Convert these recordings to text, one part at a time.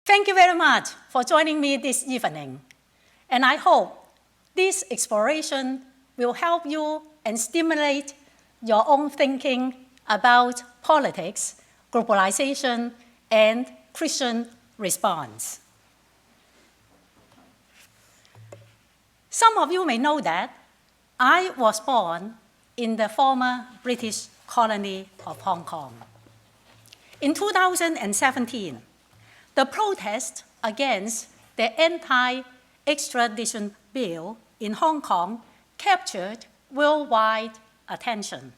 Thank you very much for joining me this evening, and I hope this exploration will help you and stimulate your own thinking about politics, globalization, and Christian response. Some of you may know that I was born in the former British colony of Hong Kong. In 2017, the protest against the anti-extradition bill in Hong Kong captured worldwide attention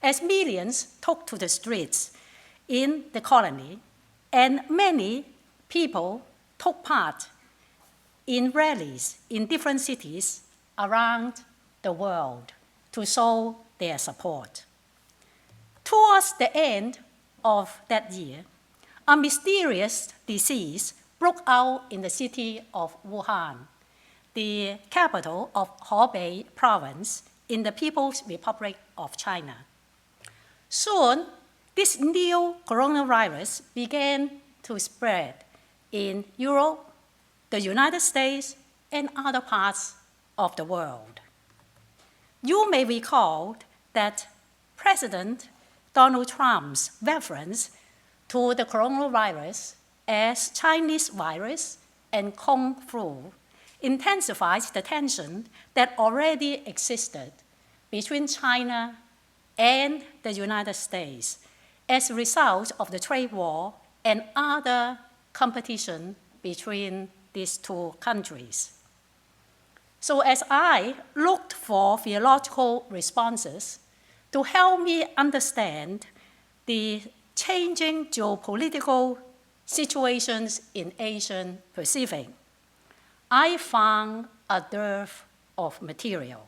as millions took to the streets in the colony, and many people took part in rallies in different cities around the world to show their support. Towards the end of that year, a mysterious disease broke out in the city of Wuhan, the capital of Hebei province in the People's Republic of China. Soon, this new coronavirus began to spread in Europe, the United States, and other parts of the world. You may recall that President Donald Trump's reference to the coronavirus as Chinese virus and Kung flu intensifies the tension that already existed between China and the United States as a result of the trade war and other competition between these two countries. So as I looked for theological responses to help me understand the changing geopolitical situations in Asian Pacific, I found a dearth of material.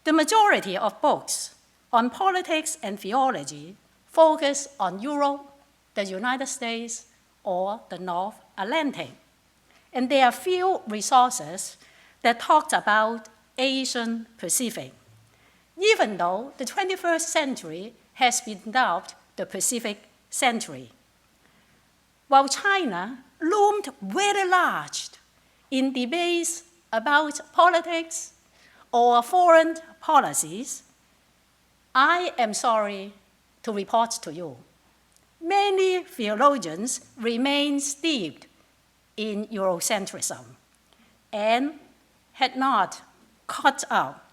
The majority of books on politics and theology focus on Europe, the United States, or the North Atlantic, and there are few resources that talk about Asian Pacific, even though the 21st century has been dubbed the Pacific century. While China loomed very large in debates about politics or foreign policies, I am sorry to report to you, many theologians remain steeped in Eurocentrism and had not caught up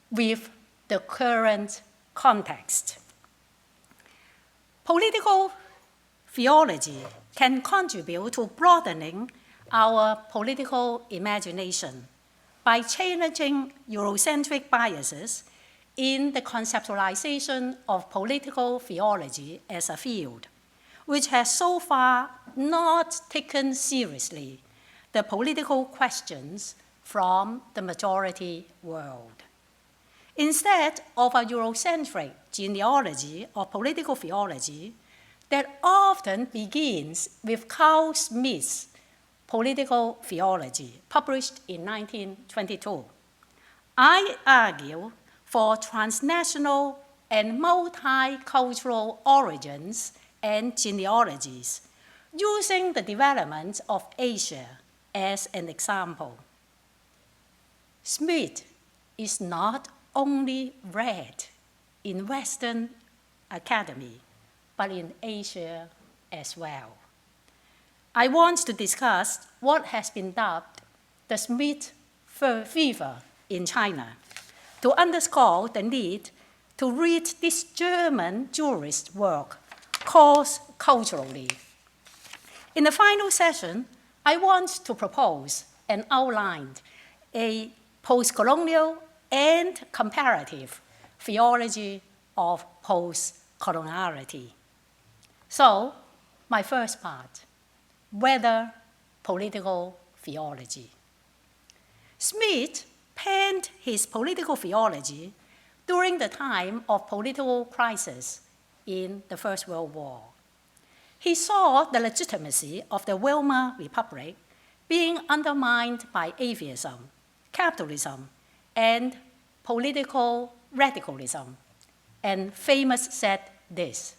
with the current context. Political theology can contribute to broadening our political imagination by challenging Eurocentric biases in the conceptualization of political theology as a field, which has so far not taken seriously the political questions from the majority world. Instead of a Eurocentric genealogy of political theology that often begins with Carl Smith's Political Theology, published in 1922, I argue for transnational and multicultural origins and genealogies, using the development of Asia as an example. Smith is not only read in Western academy, but in Asia as well. I want to discuss what has been dubbed the Smith fever in China, to underscore the need to read this German jurist work cross-culturally. In the final session, I want to propose and outline a post-colonial and comparative theology of post-coloniality. So, my first part, whether political theology. Smith penned his political theology during the time of political crisis in the First World War. He saw the legitimacy of the Weimar Republic being undermined by atheism, capitalism, and political radicalism, and Famous said this: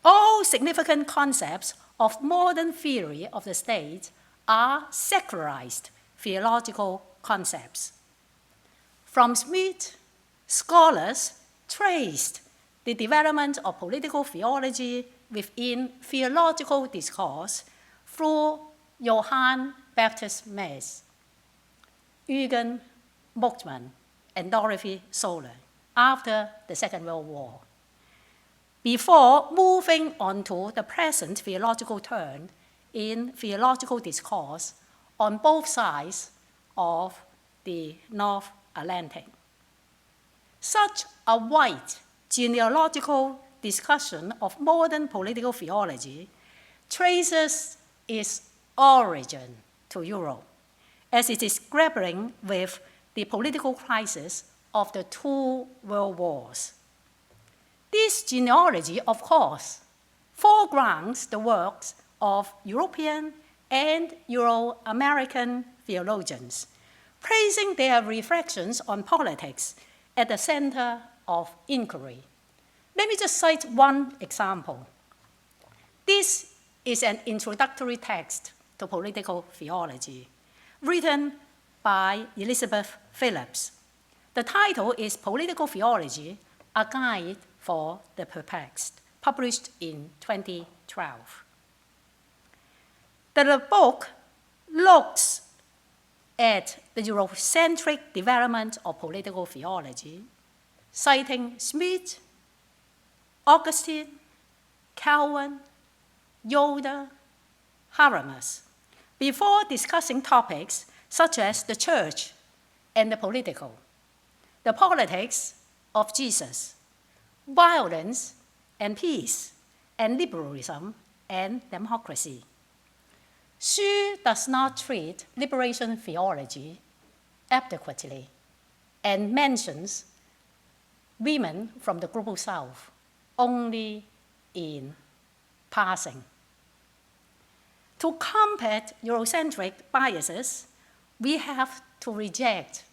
all significant concepts of modern theory of the state are secularized theological concepts. From Smith, scholars traced the development of political theology within theological discourse through Johann Baptist Metz, Eugen Moltmann, and Dorothy Soller after the Second World War, before moving on to the present theological turn in theological discourse on both sides of the North Atlantic. Such a wide genealogical discussion of modern political theology traces its origin to Europe, as it is grappling with the political crisis of the two world wars. This genealogy, of course, foregrounds the works of European and Euro-American theologians, placing their reflections on politics at the center of inquiry. Let me just cite one example. This is an introductory text to political theology, written by Elizabeth Phillips. The title is Political Theology, A Guide for the Perplexed, published in 2012. The book looks at the Eurocentric development of political theology, citing Smith, Augustine, Calvin, Yoder, Habermas, before discussing topics such as the church and the politics of Jesus, violence and peace, and liberalism and democracy. She does not treat liberation theology adequately and mentions women from the Global South only in passing. To combat Eurocentric biases, we have to reject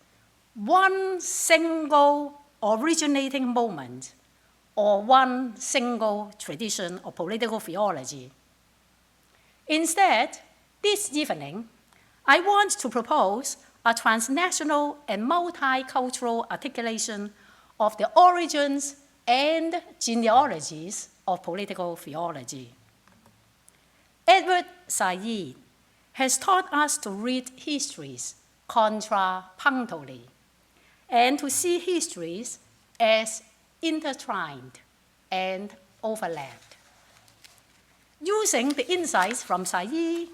one single originating moment or one single tradition of political theology. Instead, this evening, I want to propose a transnational and multicultural articulation of the origins and genealogies of political theology. Edward Said has taught us to read histories contrapunctally and to see histories as intertwined and overlapped. Using the insights from Said,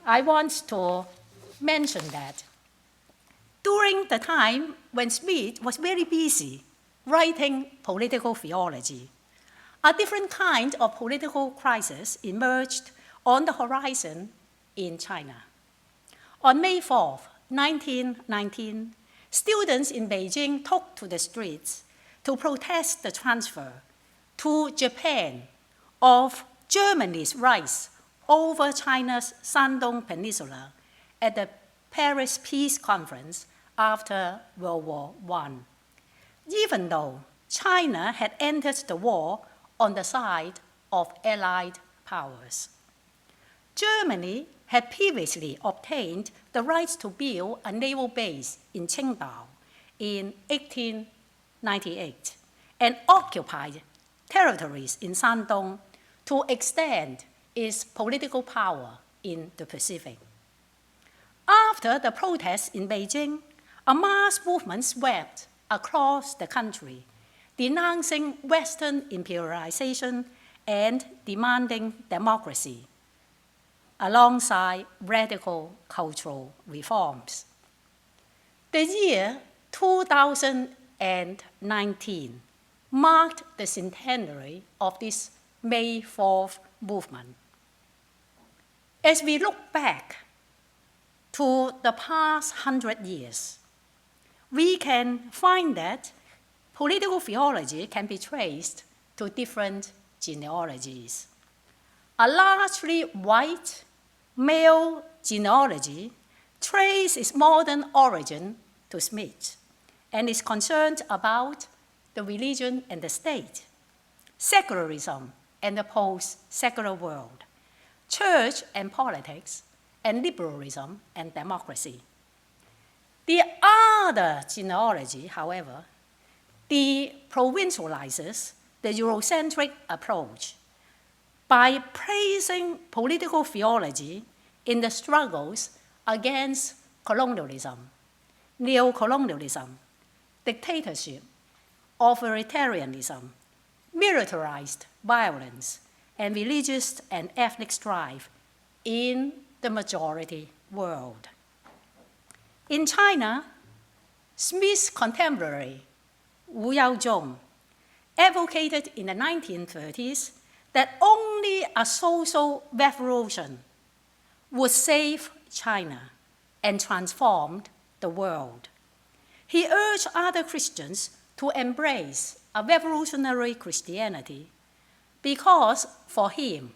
I want to mention that during the time when Smith was very busy writing political theology, a different kind of political crisis emerged on the horizon in China. On May 4, 1919, students in Beijing took to the streets to protest the transfer to Japan of Germany's rights over China's Shandong Peninsula at the Paris Peace Conference after World War I, even though China had entered the war on the side of Allied powers. Germany had previously obtained the rights to build a naval base in Qingdao in 1898 and occupied territories in Shandong to extend its political power in the Pacific. After the protests in Beijing, a mass movement swept across the country, denouncing Western imperialization and demanding democracy, alongside radical cultural reforms. The year 2019 marked the centenary of this May 4th movement. As we look back to the past 100 years, we can find that political theology can be traced to different genealogies. A largely white male genealogy traces its modern origin to Smith and is concerned about the religion and the state, secularism and the post-secular world, church and politics, and liberalism and democracy. The other genealogy, however, provincializes the Eurocentric approach by placing political theology in the struggles against colonialism, neocolonialism, dictatorship, authoritarianism, militarized violence, and religious and ethnic strife in the majority world. In China, Smith's contemporary Wu Yaozhong advocated in the 1930s that only a social revolution would save China and transform the world. He urged other Christians to embrace a revolutionary Christianity because, for him,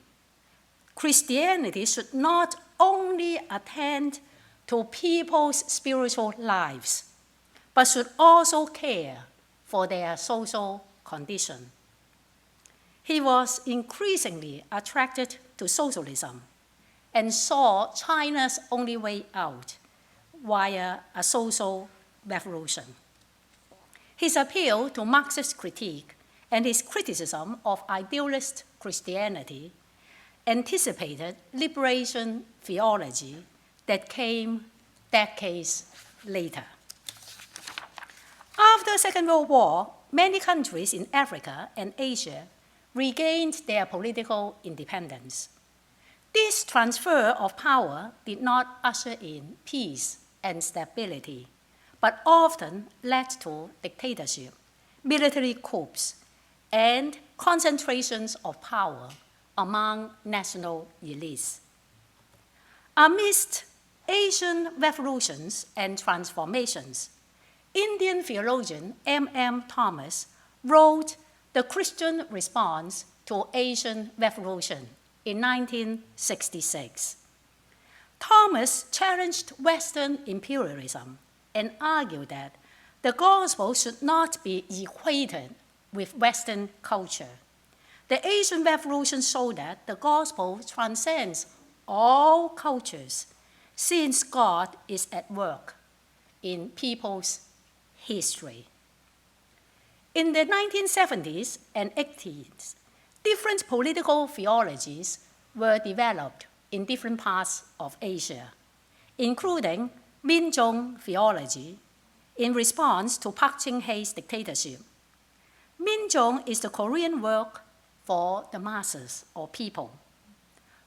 Christianity should not only attend to people's spiritual lives, but should also care for their social condition. He was increasingly attracted to socialism and saw China's only way out via a social revolution. His appeal to Marxist critique and his criticism of idealist Christianity anticipated liberation theology that came decades later. After the Second World War, many countries in Africa and Asia regained their political independence. This transfer of power did not usher in peace and stability, but often led to dictatorship, military coups, and concentrations of power among national elites. Amidst Asian revolutions and transformations, Indian theologian M.M. Thomas wrote The Christian Response to Asian Revolution in 1966. Thomas challenged Western imperialism and argued that the gospel should not be equated with Western culture. The Asian Revolution showed that the gospel transcends all cultures, since God is at work in people's history. In the 1970s and 80s, different political theologies were developed in different parts of Asia, including Minzhong theology in response to Park Geun-hye's dictatorship. Minzhong is the Korean word for the masses or people.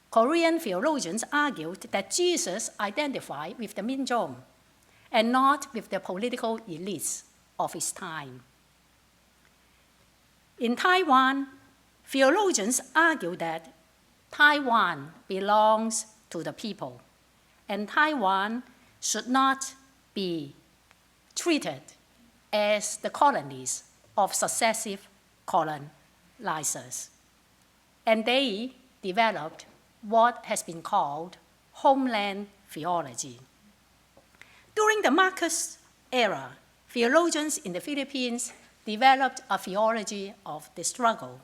Korean theologians argued that Jesus identified with the Minzhong and not with the political elites of his time. In Taiwan, theologians argued that Taiwan belongs to the people, and Taiwan should not be treated as the colonies of successive colonizers. And they developed what has been called homeland theology. During the Marcos era, theologians in the Philippines developed a theology of the struggle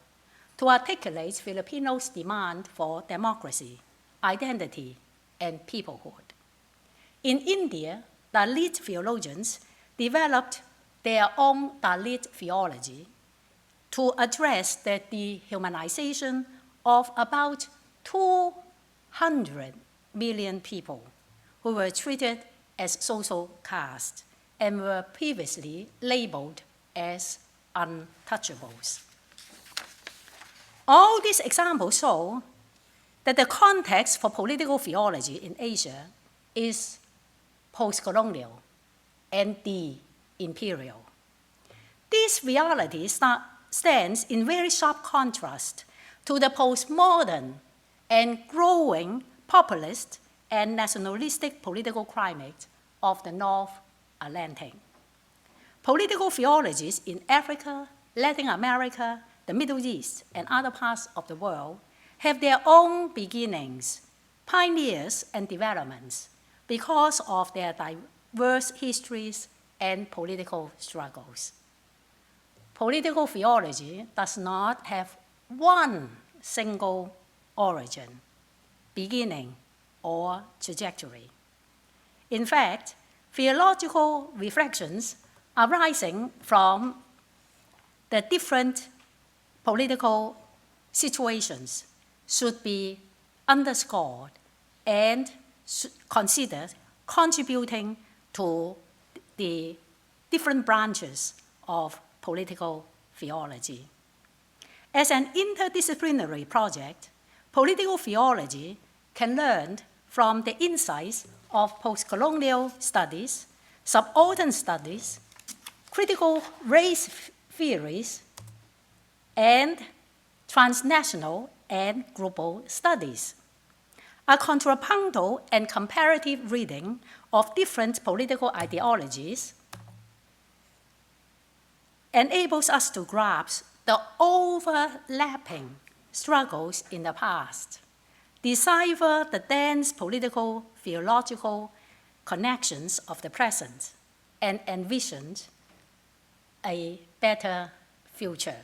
to articulate Filipinos' demand for democracy, identity, and peoplehood. In India, Dalit theologians developed their own Dalit theology to address the dehumanization of about 200 million people who were treated as social caste and were previously labeled as untouchables. All these examples show that the context for political theology in Asia is post-colonial and de-imperial. This reality stands in very sharp contrast to the postmodern and growing populist and nationalistic political climate of the North Atlantic. Political theologies in Africa, Latin America, the Middle East, and other parts of the world have their own beginnings, pioneers, and developments because of their diverse histories and political struggles. Political theology does not have one single origin. beginning or trajectory. In fact, theological reflections arising from the different political situations should be underscored and considered contributing to the different branches of political theology. As an interdisciplinary project, political theology can learn from the insights of post-colonial studies, subaltern studies, critical race theories, and transnational and global studies. A contrapuntal and comparative reading of different political ideologies enables us to grasp the overlapping struggles in the past, decipher the dense political, theological connections of the present, and envision a better future.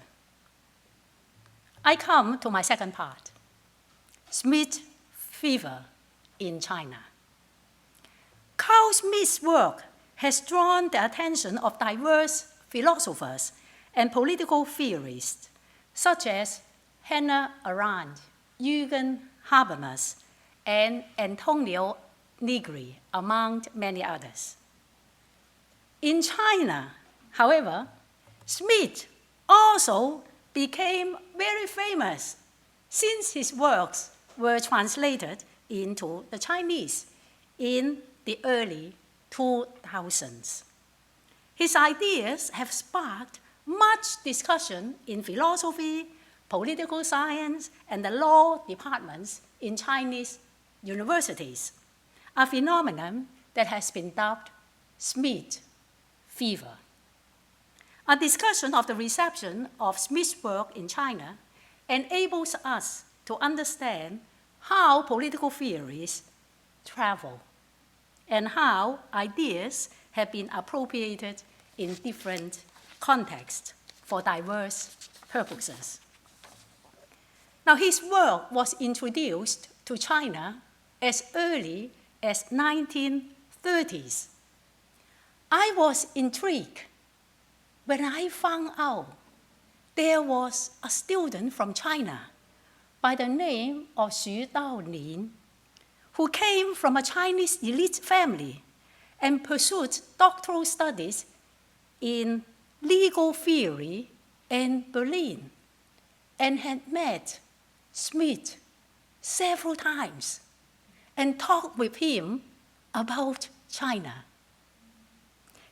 I come to my second part, Smith fever in China. Carl Smith's work has drawn the attention of diverse philosophers and political theorists, such as Hannah Arendt, Jürgen Habermas, and Antonio Negri, among many others. In China, however, Smith also became very famous since his works were translated into the Chinese in the early 2000s. His ideas have sparked much discussion in philosophy, political science, and the law departments in Chinese universities, a phenomenon that has been dubbed Smith fever. A discussion of the reception of Smith's work in China enables us to understand how political theories travel and how ideas have been appropriated in different contexts for diverse purposes. Now, his work was introduced to China as early as 1930s. I was intrigued when I found out there was a student from China by the name of Xu Daolin, who came from a Chinese elite family and pursued doctoral studies in legal theory in Berlin, and had met Smith several times and talked with him about China.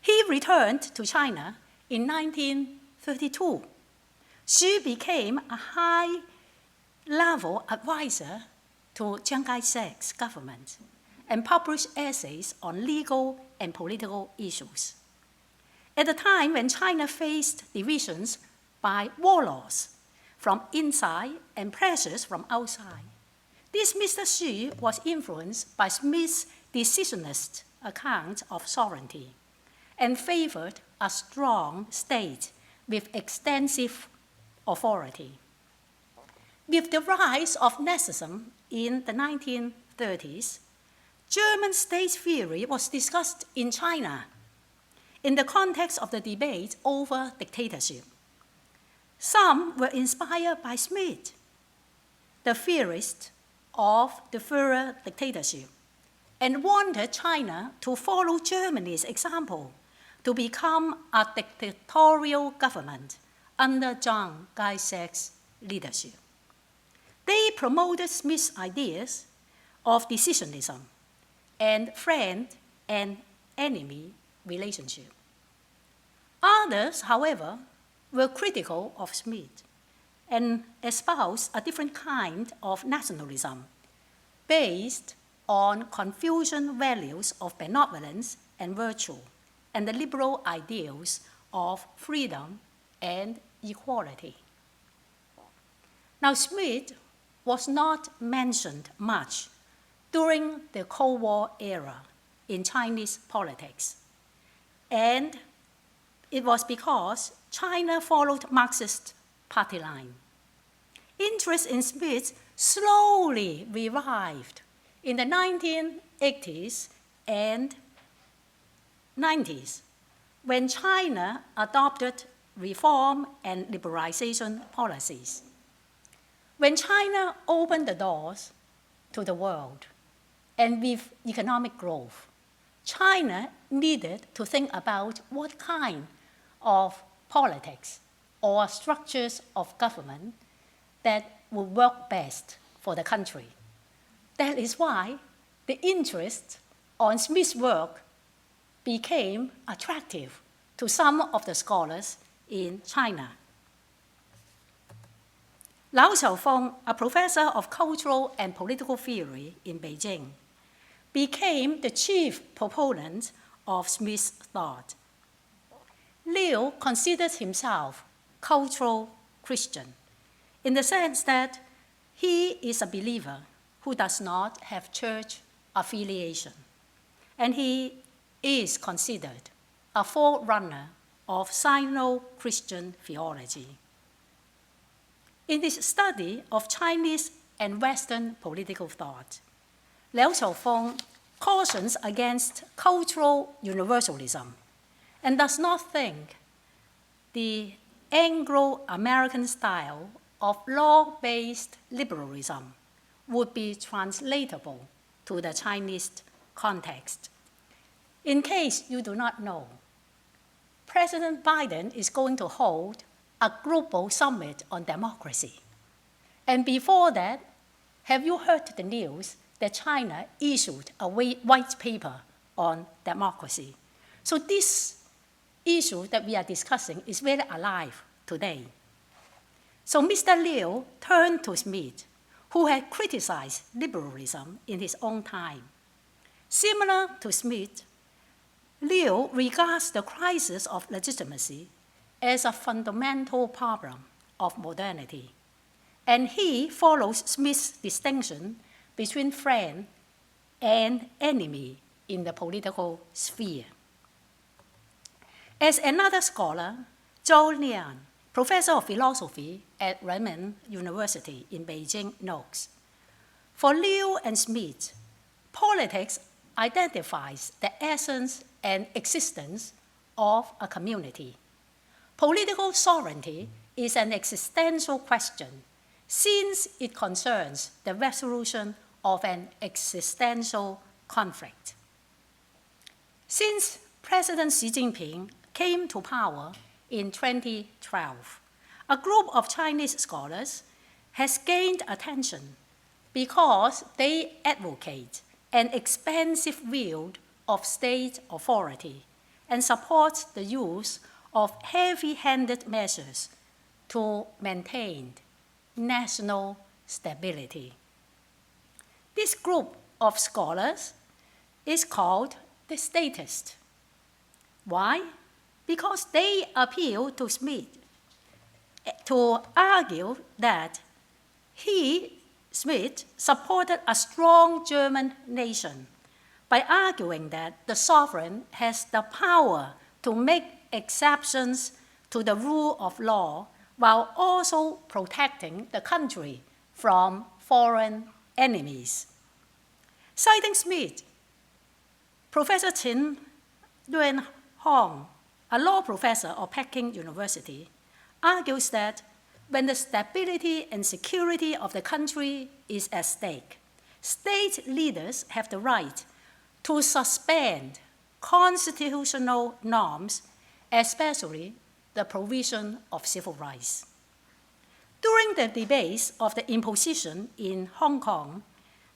He returned to China in 1932. Xu became a high-level advisor to Chiang Kai-shek's government and published essays on legal and political issues. At a time when China faced divisions by warlords from inside and pressures from outside, this Mr. Xu was influenced by Smith's decisionist account of sovereignty and favored a strong state with extensive authority. With the rise of Nazism in the 1930s, German state theory was discussed in China in the context of the debate over dictatorship. Some were inspired by Smith, the theorist of the Führer dictatorship, and wanted China to follow Germany's example to become a dictatorial government under Chiang Kai-shek's leadership. They promoted Smith's ideas of decisionism and friend and enemy relationship. Others, however, were critical of Smith and espoused a different kind of nationalism based on Confucian values of benevolence and virtue and the liberal ideals of freedom and equality. Now, Smith was not mentioned much during the Cold War era in Chinese politics, and it was because China followed Marxist party line. Interest in Smith slowly revived in the 1980s and 90s, when China adopted reform and liberalization policies. When China opened the doors to the world, and with economic growth, China needed to think about what kind of politics or structures of government that would work best for the country. That is why the interest on Smith's work became attractive to some of the scholars in China. Lau Xiaofeng, a professor of cultural and political theory in Beijing, became the chief proponent of Smith's thought. Liu considered himself cultural Christian in the sense that he is a believer who does not have church affiliation, and he is considered a forerunner of Sino-Christian theology. In his study of Chinese and Western political thought, Liu Xiaofeng cautions against cultural universalism and does not think the Anglo-American style of law-based liberalism would be translatable to the Chinese context. In case you do not know, President Biden is going to hold a global summit on democracy. And before that, have you heard the news that China issued a white paper on democracy? So this issue that we are discussing is very alive today. So Mr. Liu turned to Smith, who had criticized liberalism in his own time. Similar to Smith, Liu regards the crisis of legitimacy as a fundamental problem of modernity, and he follows Smith's distinction between friend and enemy in the political sphere. As another scholar, Zhou Lian, professor of philosophy at Renmin University in Beijing, notes, for Liu and Smith, politics identifies the essence and existence of a community. Political sovereignty is an existential question since it concerns the resolution of an existential conflict. Since President Xi Jinping came to power in 2012, a group of Chinese scholars has gained attention because they advocate an expansive view of state authority and support the use of heavy-handed measures to maintain national stability. This group of scholars is called the statists. Why? Because they appeal to Smith to argue that Smith, supported a strong German nation by arguing that the sovereign has the power to make exceptions to the rule of law while also protecting the country from foreign enemies. Citing Smith, Professor Qin Yuanhong, a law professor of Peking University, argues that when the stability and security of the country is at stake, state leaders have the right to suspend constitutional norms, especially the provision of civil rights. During the debates of the imposition in Hong Kong,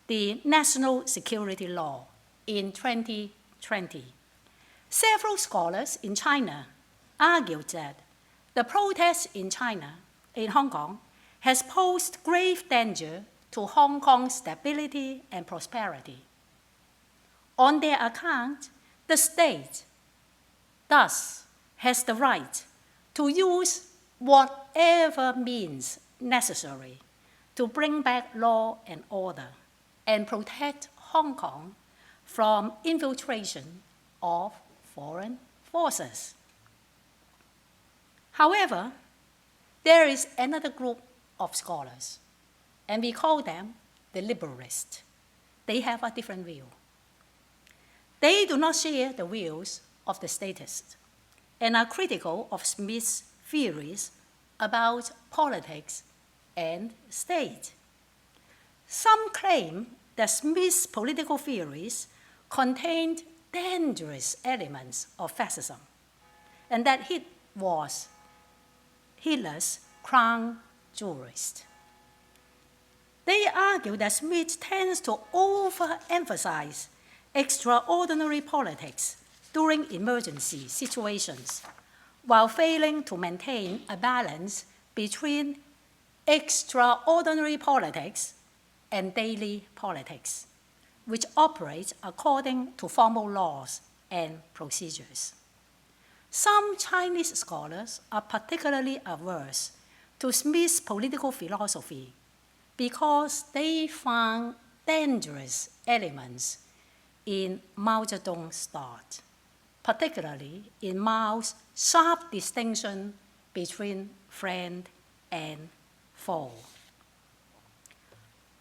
the National Security Law in 2020, several scholars in China argued that the protests in Hong Kong has posed grave danger to Hong Kong's stability and prosperity. On their account, the state thus has the right to use whatever means necessary to bring back law and order and protect Hong Kong from infiltration of foreign forces. However, there is another group of scholars, and we call them the liberalists. They have a different view. They do not share the views of the statists and are critical of Smith's theories about politics and state. Some claim that Smith's political theories contained dangerous elements of fascism, and that he was Hitler's crown jurist. They argue that Smith tends to overemphasize extraordinary politics during emergency situations, while failing to maintain a balance between extraordinary politics and daily politics, which operates according to formal laws and procedures. Some Chinese scholars are particularly averse to Smith's political philosophy because they found dangerous elements in Mao Zedong's thought, particularly in Mao's sharp distinction between friend and foe.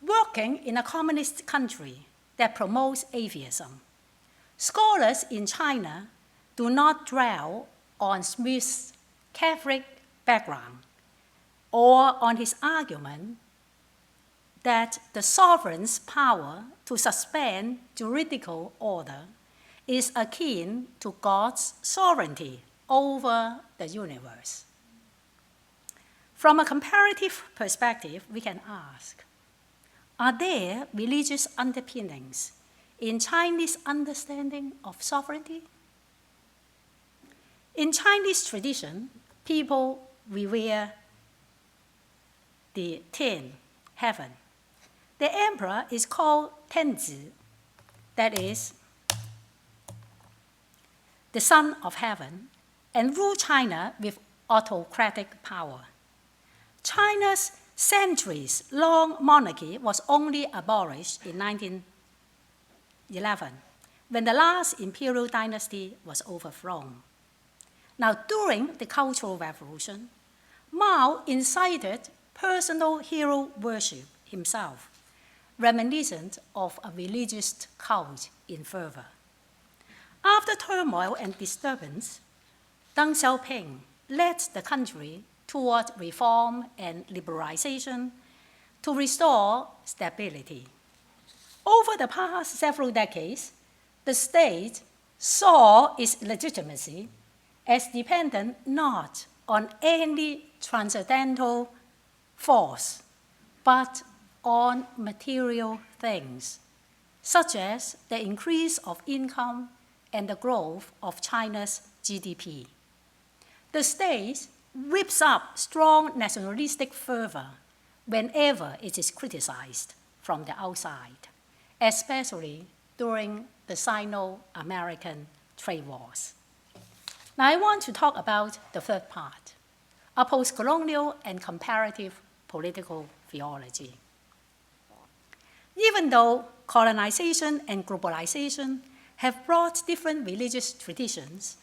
Working in a communist country that promotes atheism, scholars in China do not dwell on Smith's Catholic background or on his argument that the sovereign's power to suspend juridical order is akin to God's sovereignty over the universe. From a comparative perspective, we can ask, are there religious underpinnings in Chinese understanding of sovereignty? In Chinese tradition, people revere the Tian, heaven. The emperor is called Tenzi, that is, the son of heaven, and rule China with autocratic power. China's centuries-long monarchy was only abolished in 1911, when the last imperial dynasty was overthrown. Now, during the Cultural Revolution, Mao incited personal hero worship himself, reminiscent of a religious cult in fervor. After turmoil and disturbance, Deng Xiaoping led the country toward reform and liberalization to restore stability. Over the past several decades, the state saw its legitimacy as dependent not on any transcendental force, but on material things, such as the increase of income and the growth of China's GDP. The state whips up strong nationalistic fervor whenever it is criticized from the outside, especially during the Sino-American trade wars. Now I want to talk about the third part, a post-colonial and comparative political theology. Even though colonization and globalization have brought different religious traditions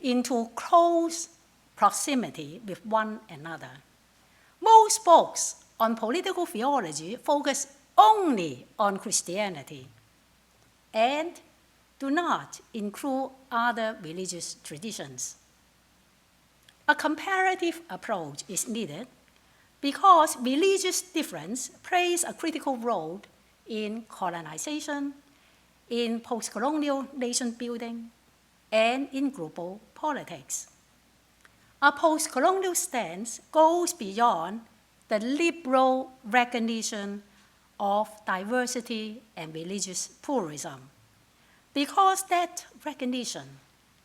into close proximity with one another, most books on political theology focus only on Christianity and do not include other religious traditions. A comparative approach is needed because religious difference plays a critical role in colonization, in post-colonial nation building, and in global politics. A post-colonial stance goes beyond the liberal recognition of diversity and religious pluralism, because that recognition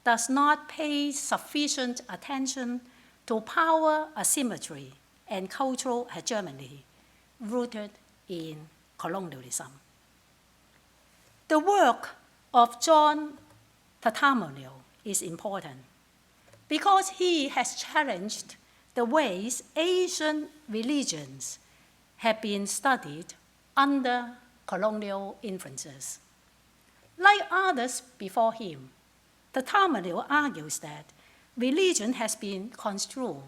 does not pay sufficient attention to power asymmetry and cultural hegemony rooted in colonialism. The work of John Tartamouliou is important because he has challenged the ways Asian religions have been studied under colonial influences. Like others before him, Tartamouliou argues that religion has been construed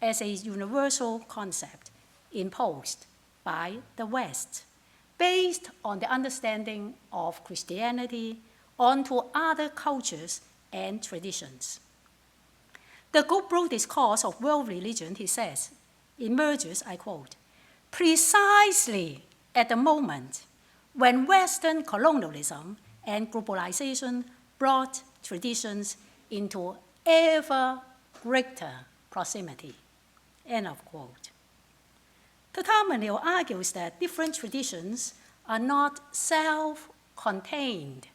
as a universal concept imposed by the West, based on the understanding of Christianity onto other cultures and traditions. The broad discourse of world religion, he says, emerges, I quote, precisely at the moment when Western colonialism and globalization brought traditions into ever greater proximity, end of quote. Tartamagno argues that different traditions are not self-contained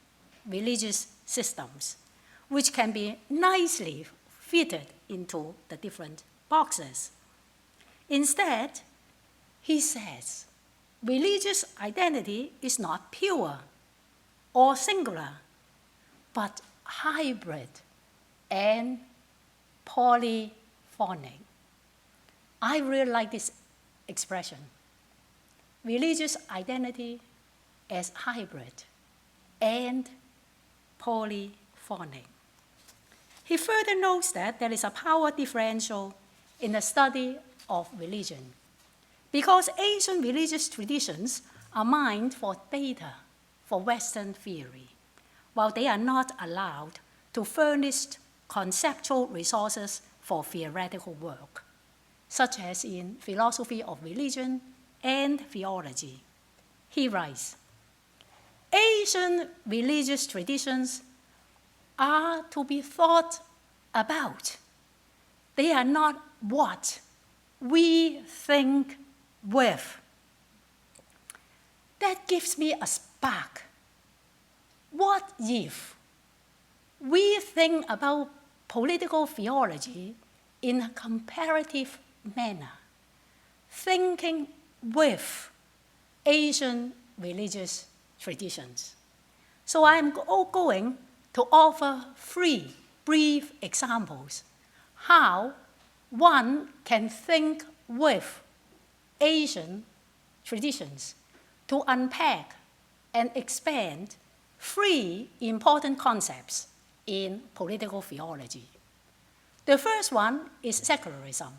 religious systems, which can be nicely fitted into the different boxes. Instead, he says, religious identity is not pure or singular, but hybrid and polyphonic. I really like this expression. Religious identity as hybrid and polyphonic. He further notes that there is a power differential in the study of religion, because Asian religious traditions are mined for data for Western theory, while they are not allowed to furnish conceptual resources for theoretical work, such as in philosophy of religion and theology. He writes, Asian religious traditions are to be thought about. They are not what we think with. That gives me a spark. What if we think about political theology in a comparative manner, thinking with Asian religious traditions? So I'm going to offer 3 brief examples how one can think with Asian traditions to unpack and expand 3 important concepts in political theology. The first one is secularism.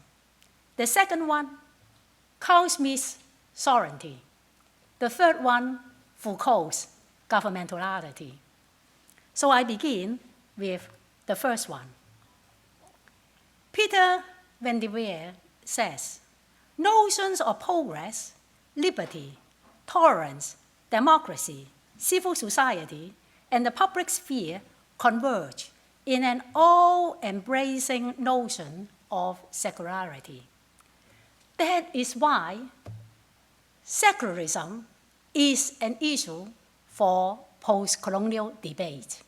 The second one, Carl Smith's sovereignty. The third one, Foucault's governmentality. So I begin with the first one. Peter Van der Veer says, notions of progress, liberty, tolerance, democracy, civil society, and the public sphere converge in an all-embracing notion of secularity. That is why secularism is an issue for post-colonial debate,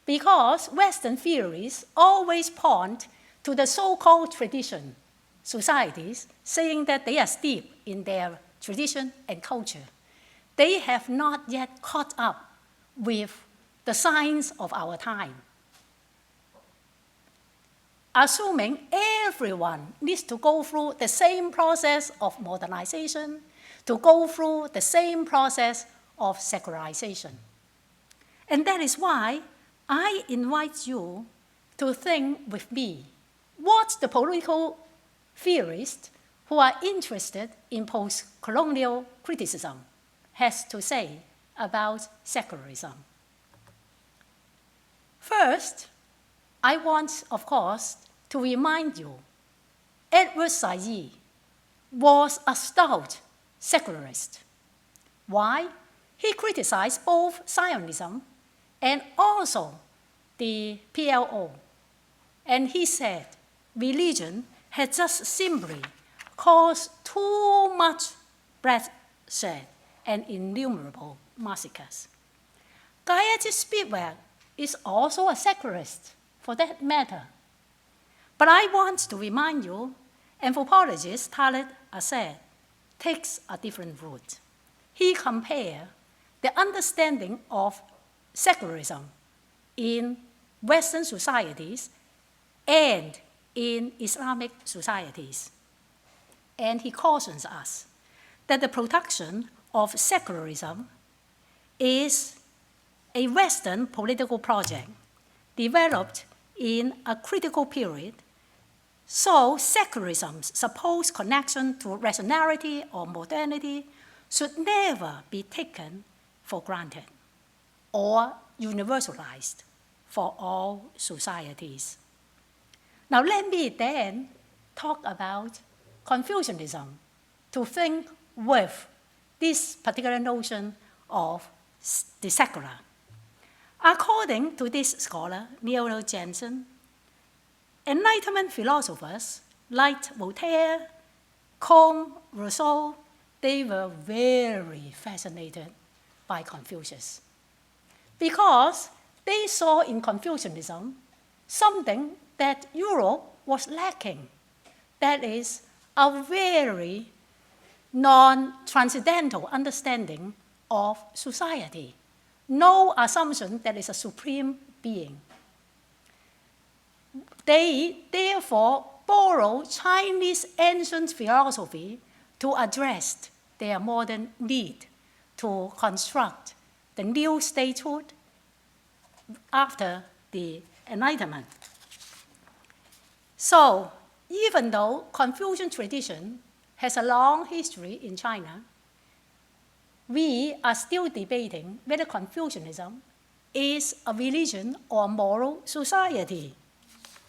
because Western theories always point to the so-called tradition societies, saying that they are steeped in their tradition and culture. They have not yet caught up with the signs of our time. Assuming everyone needs to go through the same process of modernization, to go through the same process of secularization. And that is why I invite you to think with me what the political theorists who are interested in post-colonial criticism has to say about secularism. First, I want, of course, to remind you, Edward Said was a stout secularist. Why? He criticized both Zionism and also the PLO. And he said religion had just simply caused too much bloodshed and innumerable massacres. Gayatri Spivak is also a secularist, for that matter. But I want to remind you, anthropologist Khaled Assad takes a different route. He compared the understanding of secularism in Western societies and in Islamic societies. And he cautions us that the production of secularism is a Western political project developed in a critical period So secularism's supposed connection to rationality or modernity should never be taken for granted or universalized for all societies. Now let me then talk about Confucianism to think with this particular notion of the secular. According to this scholar, Neil Jensen, Enlightenment philosophers like Voltaire, Comte, Rousseau, they were very fascinated by Confucius because they saw in Confucianism something that Europe was lacking. That is a very non-transcendental understanding of society. No assumption that is a supreme being. They therefore borrow Chinese ancient philosophy to address their modern need to construct the new statehood after the Enlightenment. So, even though Confucian tradition has a long history in China, we are still debating whether Confucianism is a religion or a moral society.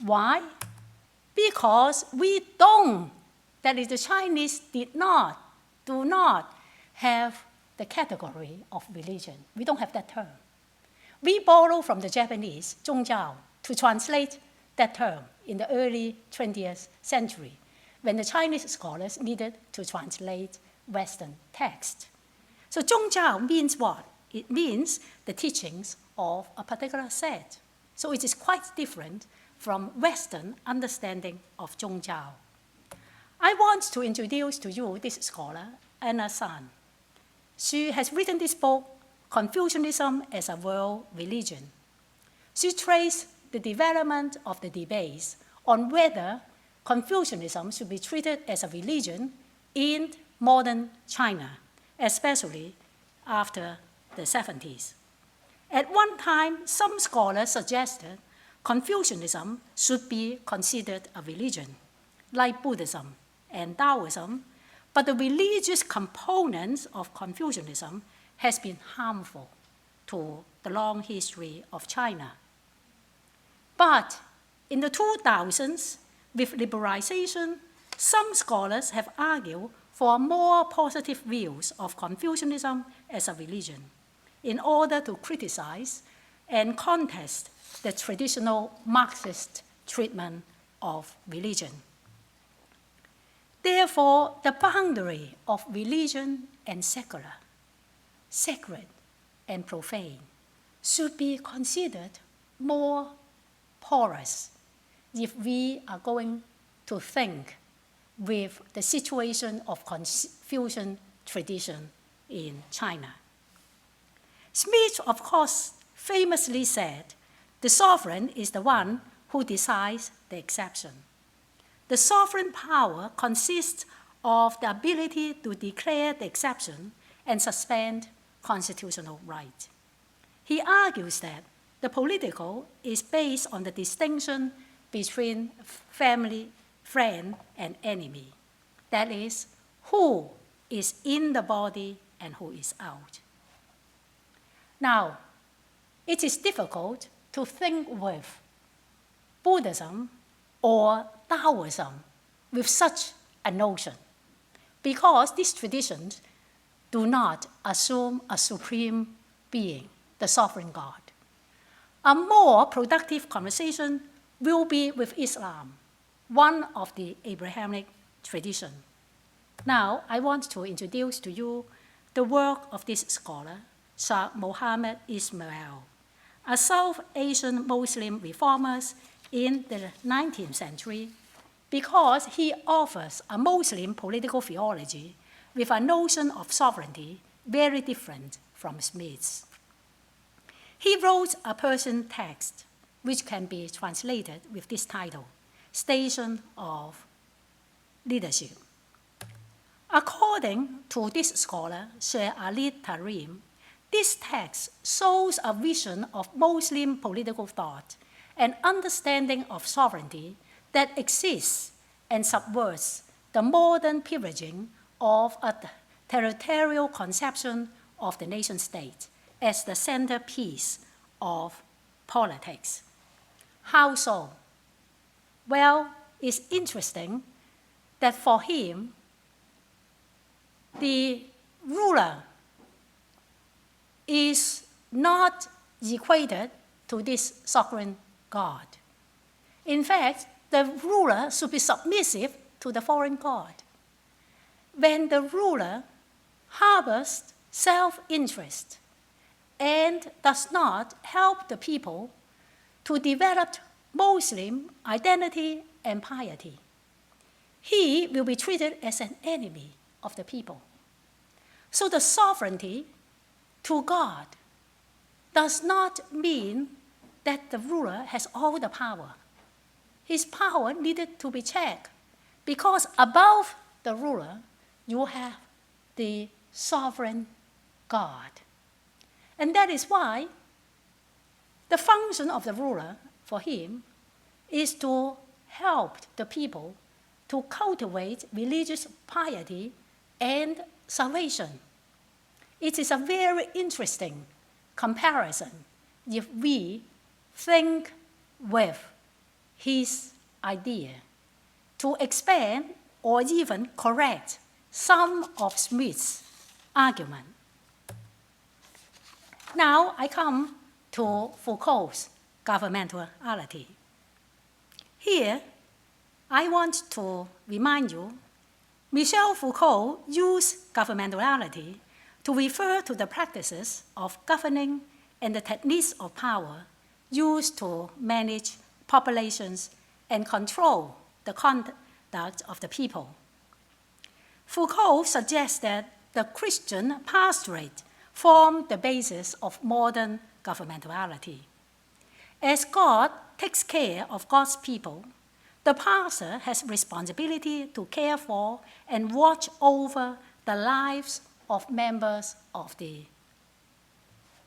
Why? Because we don't, that is, the Chinese do not have the category of religion. We don't have that term. We borrow from the Japanese, 宗教, to translate that term in the early 20th century, when the Chinese scholars needed to translate Western text. So 宗教 means what? It means the teachings of a particular sect. So it is quite different from Western understanding of 宗教. I want to introduce to you this scholar, Anna San. She has written this book, Confucianism as a World Religion. She traced the development of the debates on whether Confucianism should be treated as a religion in modern China, especially after the 70s. At one time, some scholars suggested Confucianism should be considered a religion, like Buddhism and Taoism, but the religious components of Confucianism has been harmful to the long history of China. But in the 2000s, with liberalization, some scholars have argued for more positive views of Confucianism as a religion in order to criticize and contest the traditional Marxist treatment of religion. Therefore, the boundary of religion and secular, sacred and profane, should be considered more porous if we are going to think with the situation of Confucian tradition in China. Smith, of course, famously said, the sovereign is the one who decides the exception. The sovereign power consists of the ability to declare the exception and suspend constitutional right. He argues that the political is based on the distinction between family, friend, and enemy. That is, who is in the body and who is out. Now, it is difficult to think with Buddhism or Taoism with such a notion, because these traditions do not assume a supreme being, the sovereign God. A more productive conversation will be with Islam, one of the Abrahamic tradition. Now, I want to introduce to you the work of this scholar, Shah Mohammad Ismail, a South Asian Muslim reformer in the 19th century, because he offers a Muslim political theology with a notion of sovereignty very different from Smith's. He wrote a Persian text which can be translated with this title, Station of Leadership. According to this scholar, Sheikh Ali Tarim, this text shows a vision of Muslim political thought and understanding of sovereignty that exists and subverts the modern privileging of a territorial conception of the nation-state as the centerpiece of politics. How so? Well, it's interesting that for him, the ruler is not equated to this sovereign God. In fact, the ruler should be submissive to the foreign god. When the ruler harbors self-interest and does not help the people to develop Muslim identity and piety, he will be treated as an enemy of the people. So the sovereignty to God does not mean that the ruler has all the power. His power needed to be checked because above the ruler, you have the sovereign God. And that is why the function of the ruler for him is to help the people to cultivate religious piety and salvation. It is a very interesting comparison if we think with his idea to expand or even correct some of Smith's argument. Now I come to Foucault's governmentality. Here, I want to remind you, Michel Foucault used governmentality to refer to the practices of governing and the techniques of power used to manage populations and control the conduct of the people. Foucault suggests that the Christian pastorate formed the basis of modern governmentality. As God takes care of God's people, the pastor has responsibility to care for and watch over the lives of members of the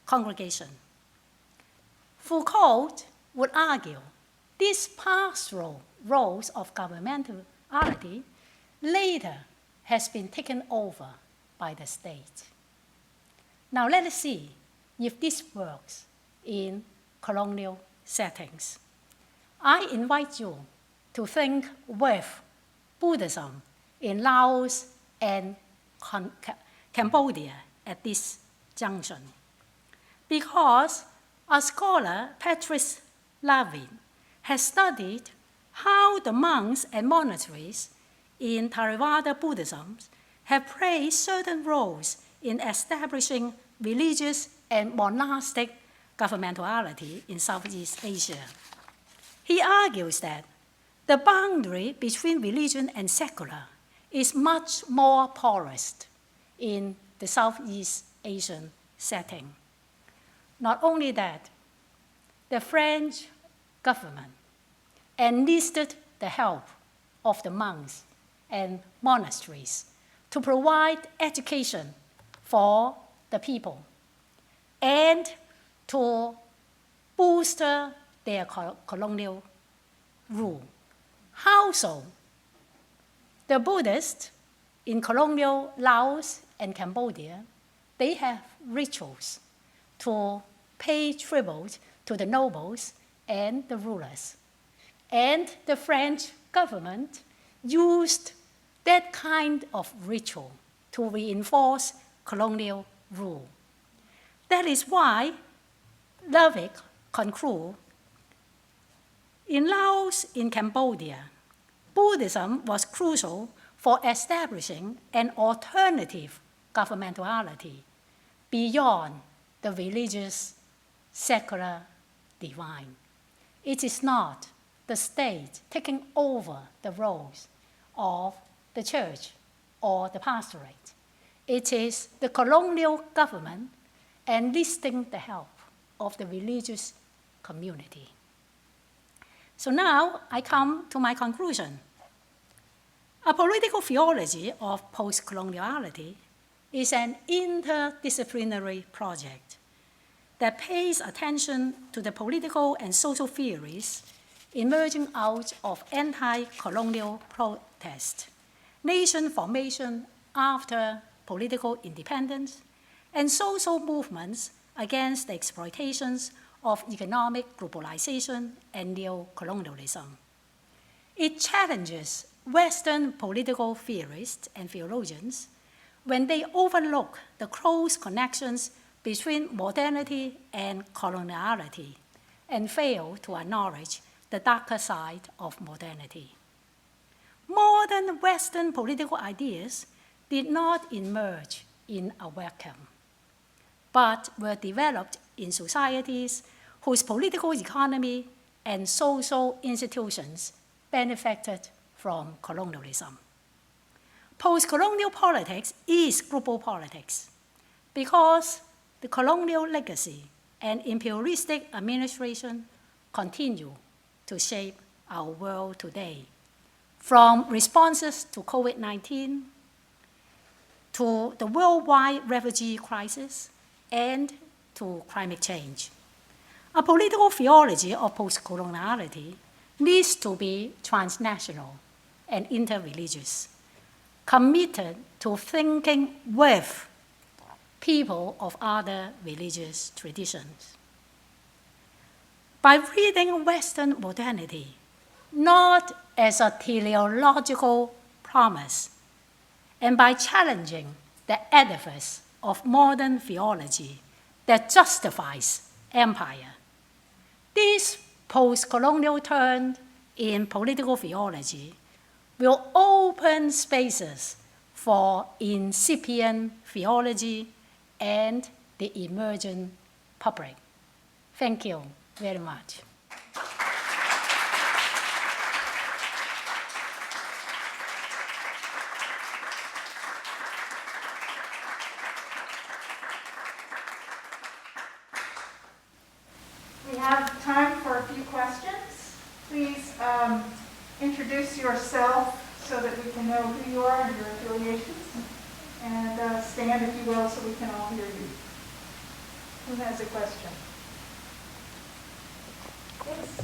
congregation. Foucault would argue these pastoral roles of governmentality later has been taken over by the state. Now let us see if this works in colonial settings. I invite you to think with Buddhism in Laos and Cambodia at this junction. Because a scholar, Patrice Lavin, has studied how the monks and monasteries in Theravada Buddhism have played certain roles in establishing religious and monastic governmentality in Southeast Asia. He argues that the boundary between religion and secular is much more porous in the Southeast Asian setting. Not only that, the French government enlisted the help of the monks and monasteries to provide education for the people and to boost their colonial rule. How so? The Buddhists in colonial Laos and Cambodia, they have rituals to pay tribute to the nobles and the rulers. And the French government used that kind of ritual to reinforce colonial rule. That is why Lavin concludes, in Laos, in Cambodia, Buddhism was crucial for establishing an alternative governmentality beyond the religious, secular, divine. It is not the state taking over the roles of the church or the pastorate. It is the colonial government enlisting the help of the religious community. So now I come to my conclusion. A political theology of post-coloniality is an interdisciplinary project that pays attention to the political and social theories emerging out of anti-colonial protest, nation formation after political independence, and social movements against the exploitations of economic globalization and neocolonialism. It challenges Western political theorists and theologians when they overlook the close connections between modernity and coloniality and fail to acknowledge the darker side of modernity. Modern Western political ideas did not emerge in a vacuum, but were developed in societies whose political economy and social institutions benefited from colonialism. Post-colonial politics is global politics because the colonial legacy and imperialistic administration continue to shape our world today, from responses to COVID-19 to the worldwide refugee crisis and to climate change. A political theology of post-coloniality needs to be transnational and interreligious, committed to thinking with people of other religious traditions. By reading Western modernity not as a teleological promise, and by challenging the edifice of modern theology that justifies empire, this post-colonial turn in political theology will open spaces for incipient theology and the emergent public. Thank you very much. We have time for a few questions. Please introduce yourself so that we can know who you are and your affiliations. And stand, if you will, so we can all hear you. Who has a question? Yes.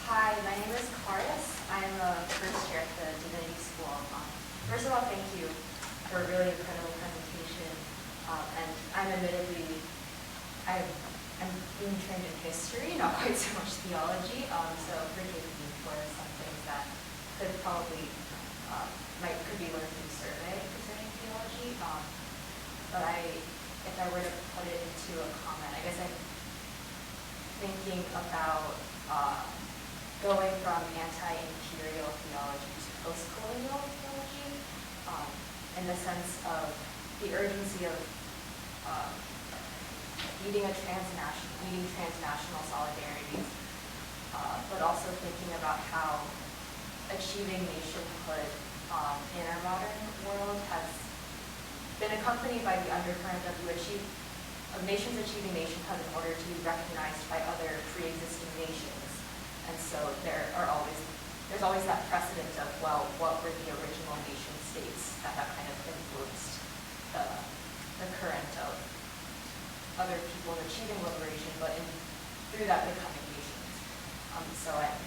Hi, my name is Clarice. I'm a first year at the Divinity School. First of all, thank you for a really incredible presentation. And I'm admittedly, I'm being trained in history, not quite so much theology. So forgive me for some things that could probably could be learned through survey concerning theology. But if I were to put it into a comment, I guess I'm thinking about going from anti-imperial theology to post-colonial theology, in the sense of the urgency of needing transnational solidarity, but also thinking about how achieving nationhood in our modern world has been accompanied by the undercurrent of nations achieving nationhood in order to be recognized by other pre-existing nations. And so there's always that precedent of, well, what were the original nation states that have kind of influenced the current of other people achieving liberation, but through that becoming nations. So I'm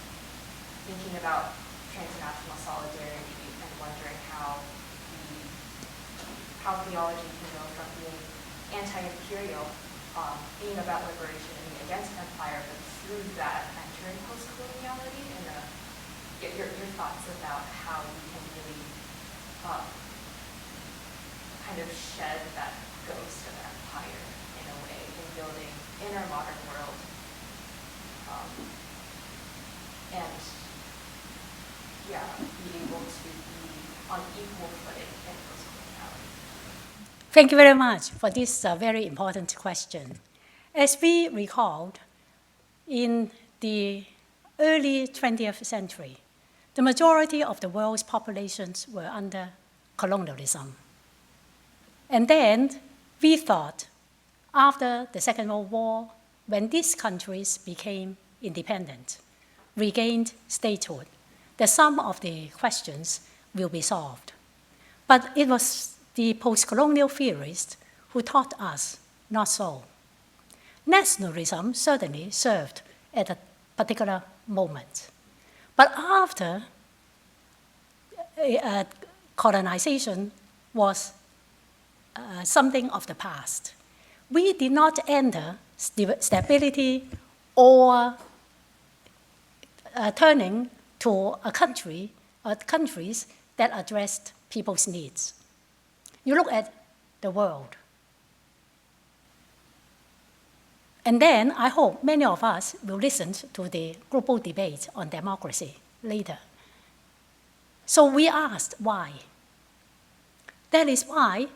thinking about transnational solidarity and wondering how theology can go from being anti-imperial, being about liberation and being against empire, but through that entering post-coloniality, and get your thoughts about how we can really kind of shed that ghost of empire in a way in building in our modern world, and be able to be on equal footing in post-coloniality. Thank you very much for this very important question. As we recalled, in the early 20th century, the majority of the world's populations were under colonialism. And then we thought, after the Second World War, when these countries became independent, regained statehood, that some of the questions will be solved. But it was the post-colonial theorists who taught us not so. Nationalism certainly served at a particular moment. But after colonization was something of the past, we did not enter stability or turning to countries that addressed people's needs. You look at the world. And then I hope many of us will listen to the global debate on democracy later. So we asked why. That is why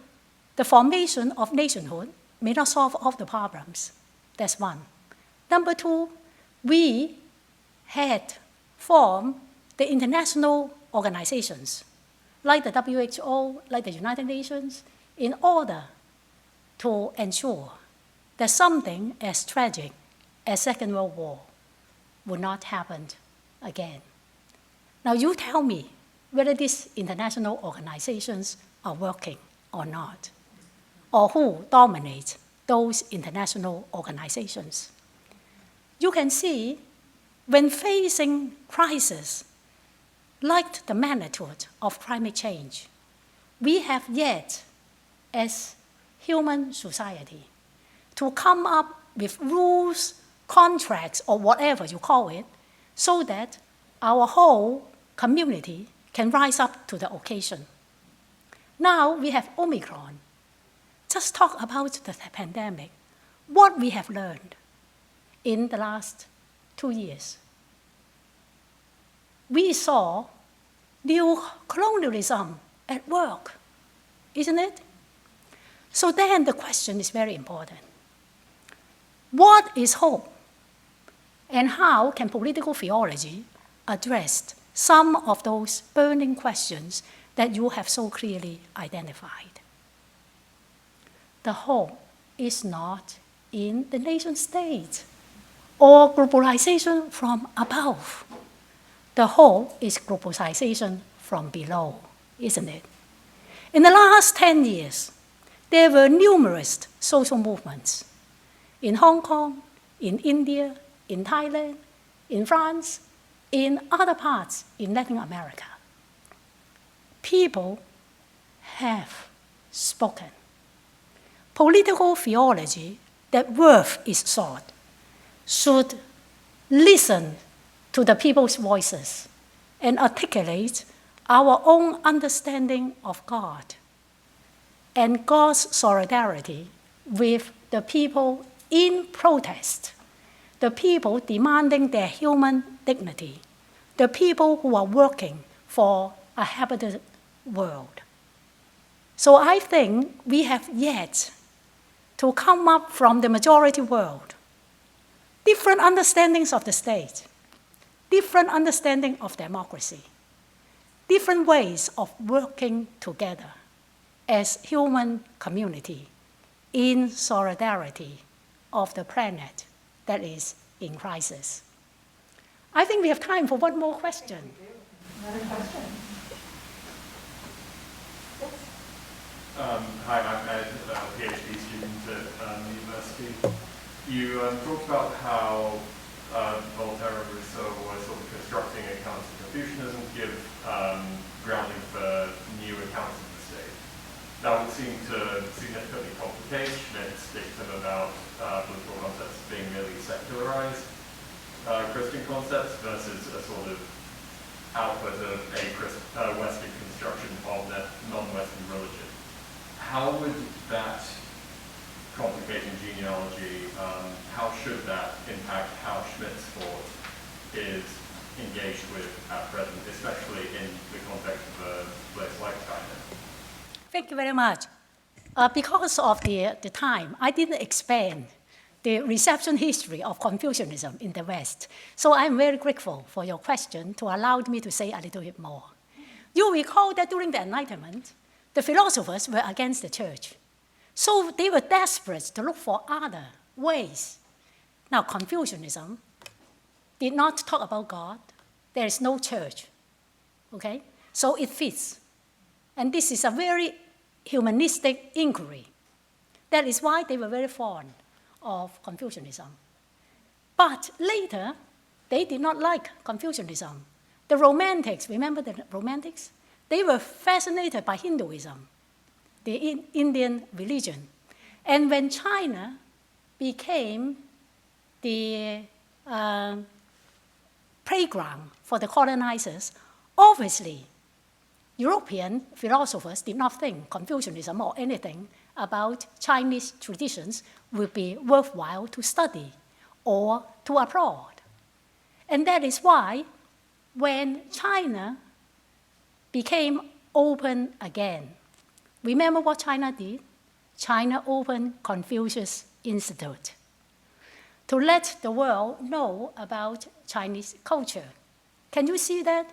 the formation of nationhood may not solve all the problems. That's one. Number two, we had formed the international organizations, like the WHO, like the United Nations, in order to ensure that something as tragic as Second World War would not happen again. Now you tell me whether these international organizations are working or not, or who dominates those international organizations. You can see when facing crises like the magnitude of climate change, we have yet, as human society, to come up with rules, contracts, or whatever you call it, so that our whole community can rise up to the occasion. Now we have Omicron. Just talk about the pandemic, what we have learned in the last 2 years. We saw new colonialism at work, isn't it? So then the question is very important. What is hope? And how can political theology address some of those burning questions that you have so clearly identified? The hope is not in the nation state or globalization from above. The hope is globalization from below, isn't it? In the last 10 years, there were numerous social movements in Hong Kong, in India, in Thailand, in France, in other parts in Latin America. People have spoken. Political theology that worth is sought should listen to the people's voices and articulate our own understanding of God and God's solidarity with the people in protest, the people demanding their human dignity, the people who are working for a habitable world. So I think we have yet to come up from the majority world, different understandings of the state, different understanding of democracy, different ways of working together as human community in solidarity of the planet that is in crisis. I think we have time for one more question. Another question? Yes. Hi, I'm Ed, a PhD student at the university. You talked about how Voltaire and Rousseau were sort of constructing accounts of Confucianism to give grounding for new accounts of the state. That would seem to significantly complicate Schmitt's dictum about political concepts being merely secularized Christian concepts versus a sort of output of a Western construction of non-Western religion. How would that complicating genealogy, how should that impact how Schmitt's thought is engaged with at present, especially in the context of a place like China? Thank you very much. Because of the time, I didn't expand the reception history of Confucianism in the West. So I'm very grateful for your question to allow me to say a little bit more. You recall that during the Enlightenment, the philosophers were against the church. So they were desperate to look for other ways. Now, Confucianism did not talk about God. There is no church, okay? So it fits. And this is a very humanistic inquiry. That is why they were very fond of Confucianism. But later, they did not like Confucianism. The Romantics, remember the Romantics? They were fascinated by Hinduism, the Indian religion. And when China became the playground for the colonizers, obviously, European philosophers did not think Confucianism or anything about Chinese traditions would be worthwhile to study or to applaud. And that is why when China became open again, remember what China did? China opened Confucius Institute to let the world know about Chinese culture. Can you see that?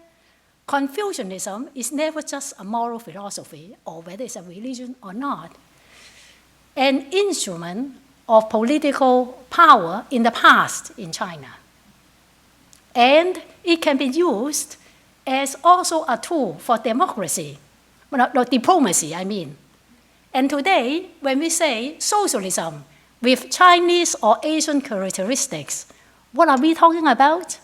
Confucianism is never just a moral philosophy, or whether it's a religion or not, an instrument of political power in the past in China. And it can be used as also a tool for democracy, diplomacy, I mean. And today, when we say socialism with Chinese or Asian characteristics, what are we talking about?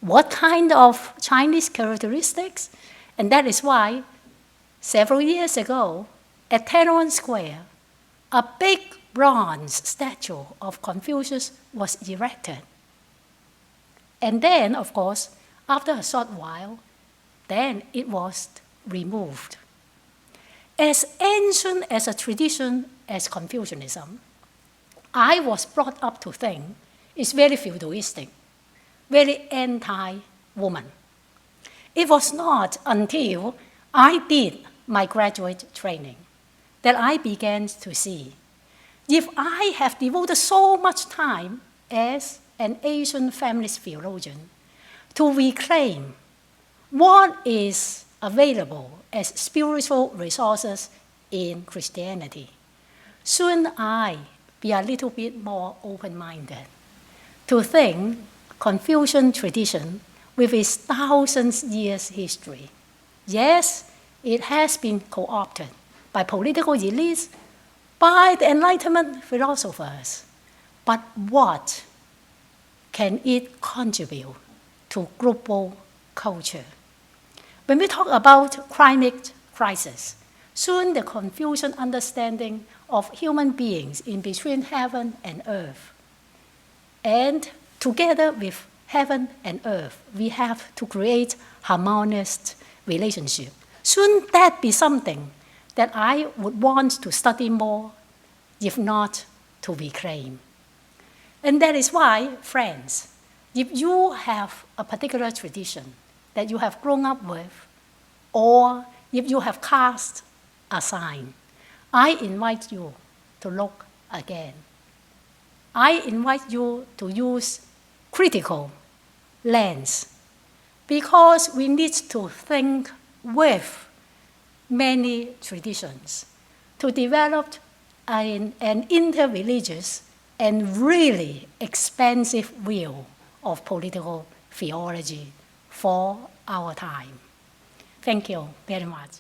What kind of Chinese characteristics? And that is why several years ago at Tiananmen Square, a big bronze statue of Confucius was erected. And then, of course, after a short while, then it was removed. As ancient as a tradition as Confucianism, I was brought up to think it's very feudalistic, very anti-woman. It was not until I did my graduate training that I began to see, if I have devoted so much time as an Asian feminist theologian to reclaim what is available as spiritual resources in Christianity, shouldn't I be a little bit more open-minded to think Confucian tradition with its thousands years history? Yes, it has been co-opted by political elites, by the Enlightenment philosophers, but what can it contribute to global culture? When we talk about climate crisis, soon the Confucian understanding of human beings in between heaven and earth, and together with heaven and earth, we have to create harmonious relationship. Shouldn't that be something that I would want to study more, if not to reclaim? And that is why, friends, if you have a particular tradition that you have grown up with, or if you have cast aside, I invite you to look again. I invite you to use critical lens, because we need to think with many traditions to develop an interreligious and really expansive view of political theology for our time. Thank you very much.